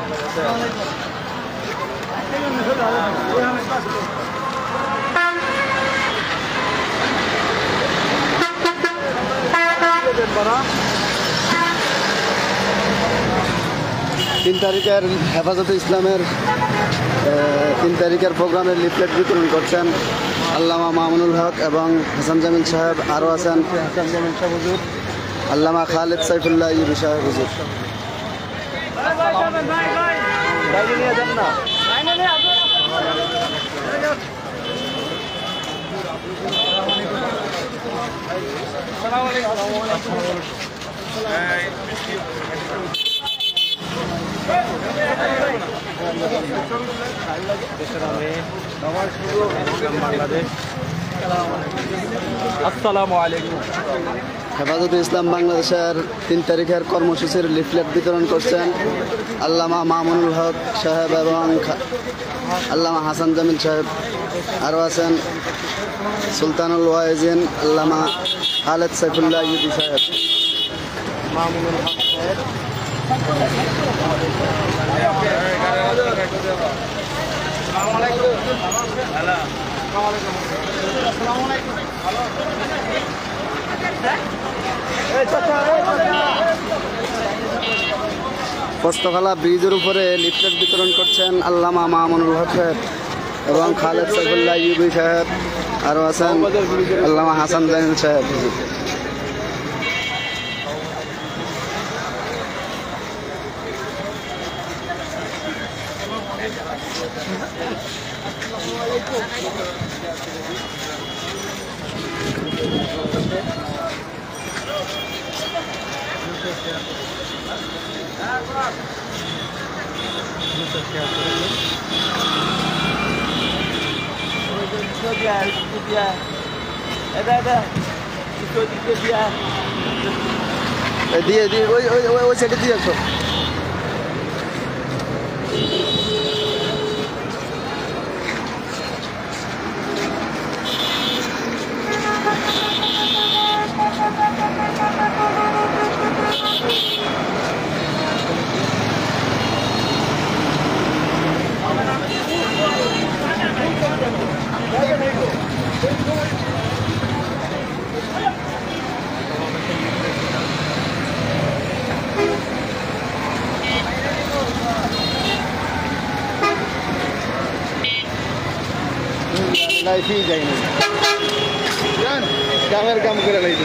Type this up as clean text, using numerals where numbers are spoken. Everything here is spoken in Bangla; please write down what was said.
তিন তারিখের হেফাজতে ইসলামের 3 তারিখের প্রোগ্রামের লিফলেট বিতরণ করছেন আল্লামা মামুনুল হক এবং হাসান জামিল সাহেব। আরও আছেন হাসান জামিল সাহেব হুজুর, আল্লামা খালেদ সাইফুল্লাহ ইউবি সাহেব হুজুর। আসসালামু আলাইকুম। হেফাজতে ইসলাম বাংলাদেশের 3 তারিখের কর্মসূচির লিফলেট বিতরণ করছেন আল্লামা মামুনুল হক সাহেব এবং আল্লামা হাসান জামিল সাহেব। আরও আছেন সুলতানুল ওয়াইজিন আল্লামা খালেদ সাইফুল্লাহ ইউবি সাহেব। মামুনুল হক সাহেব পোস্তখালা ব্রিজের উপরে লিফলেট বিতরণ করছেন আল্লামা মামুনুল হক সাহেব এবং খালেদ সাইফুল্লাহ ইউবি সাহেব। আরও আছেন আল্লামা হাসান জামিল সাহেব। দিয়ে দিয়ে ওই সাইডে দিয়ে আসো। লাইফই যায়নি, কামের কাম করে লাইফ।